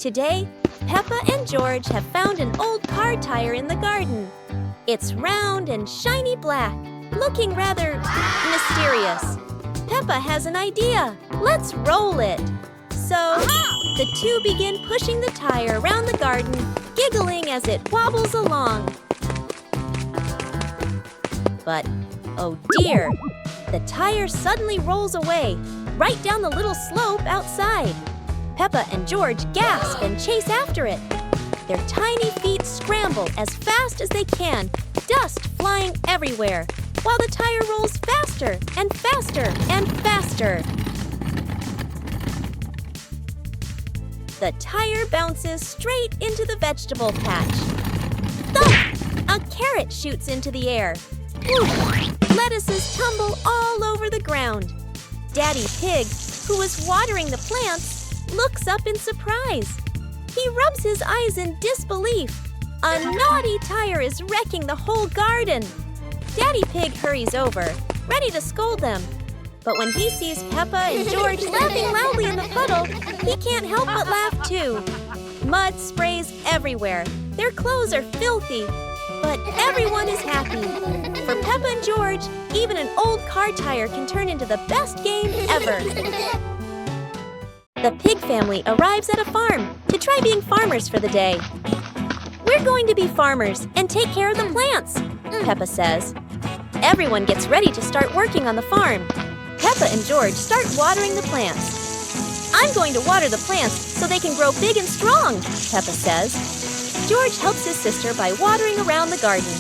Today, Peppa and George have found an old car tire in the garden. It's round and shiny black, looking rather mysterious. Peppa has an idea. Let's roll it. So, the two begin pushing the tire around the garden, giggling as it wobbles along. But, oh dear, the tire suddenly rolls away, right down the little slope outside. Peppa and George gasp and chase after it. Their tiny feet scramble as fast as they can, dust flying everywhere, while the tire rolls faster and faster and faster. The tire bounces straight into the vegetable patch. Thump! A carrot shoots into the air. Whoosh! Lettuces tumble all over the ground. Daddy Pig, who was watering the plants, looks up in surprise. He rubs his eyes in disbelief. A naughty tire is wrecking the whole garden. Daddy Pig hurries over, ready to scold them. But when he sees Peppa and George laughing loudly in the puddle, he can't help but laugh too. Mud sprays everywhere. Their clothes are filthy, but everyone is happy. For Peppa and George, even an old car tire can turn into the best game ever. The pig family arrives at a farm to try being farmers for the day. We're going to be farmers and take care of the plants, Peppa says. Everyone gets ready to start working on the farm. Peppa and George start watering the plants. I'm going to water the plants so they can grow big and strong, Peppa says. George helps his sister by watering around the garden.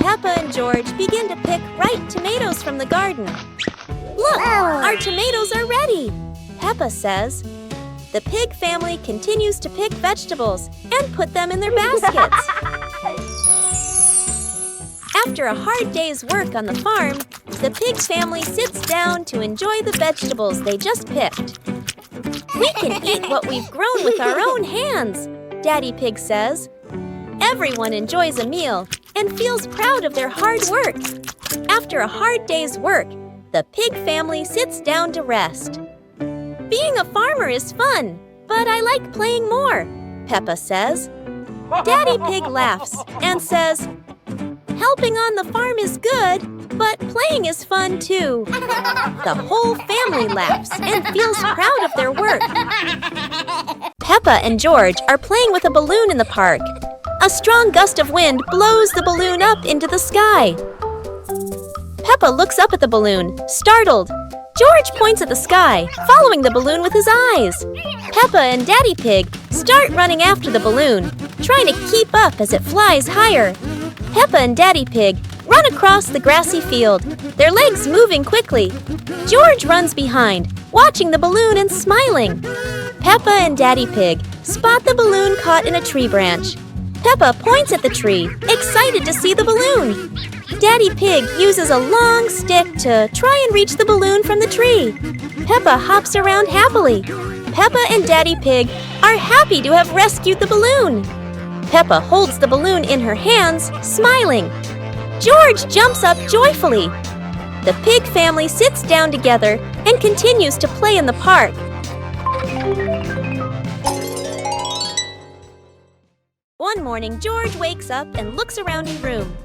Peppa and George begin to pick ripe tomatoes from the garden. Look, our tomatoes are ready, Peppa says. The pig family continues to pick vegetables and put them in their baskets. After a hard day's work on the farm, the pig family sits down to enjoy the vegetables they just picked. We can eat what we've grown with our own hands, Daddy Pig says. Everyone enjoys a meal and feels proud of their hard work. After a hard day's work, the pig family sits down to rest. Being a farmer is fun, but I like playing more, Peppa says. Daddy Pig laughs and says, helping on the farm is good, but playing is fun too. The whole family laughs and feels proud of their work. Peppa and George are playing with a balloon in the park. A strong gust of wind blows the balloon up into the sky. Peppa looks up at the balloon, startled. George points at the sky, following the balloon with his eyes. Peppa and Daddy Pig start running after the balloon, trying to keep up as it flies higher. Peppa and Daddy Pig run across the grassy field, their legs moving quickly. George runs behind, watching the balloon and smiling. Peppa and Daddy Pig spot the balloon caught in a tree branch. Peppa points at the tree, excited to see the balloon. Daddy Pig uses a long stick to try and reach the balloon from the tree. Peppa hops around happily. Peppa and Daddy Pig are happy to have rescued the balloon. Peppa holds the balloon in her hands, smiling. George jumps up joyfully. The pig family sits down together and continues to play in the park. One morning, George wakes up and looks around his room.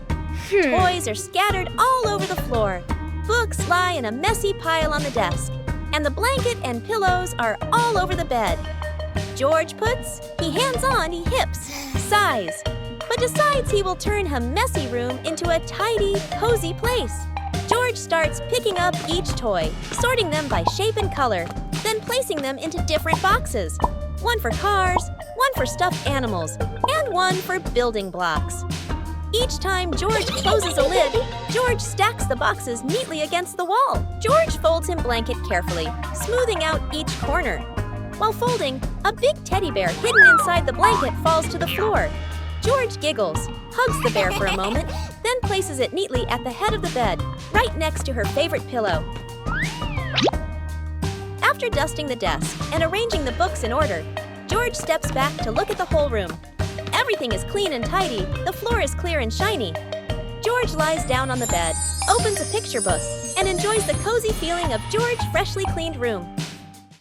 Toys are scattered all over the floor. Books lie in a messy pile on the desk. And the blanket and pillows are all over the bed. George puts, he hands on, he hips, sighs, but decides he will turn a messy room into a tidy, cozy place. George starts picking up each toy, sorting them by shape and color, then placing them into different boxes. One for cars, one for stuffed animals, and one for building blocks. Each time George closes a lid, George stacks the boxes neatly against the wall. George folds his blanket carefully, smoothing out each corner. While folding, a big teddy bear hidden inside the blanket falls to the floor. George giggles, hugs the bear for a moment, then places it neatly at the head of the bed, right next to her favorite pillow. After dusting the desk and arranging the books in order, George steps back to look at the whole room. Everything is clean and tidy, the floor is clear and shiny. George lies down on the bed, opens a picture book, and enjoys the cozy feeling of George's freshly cleaned room.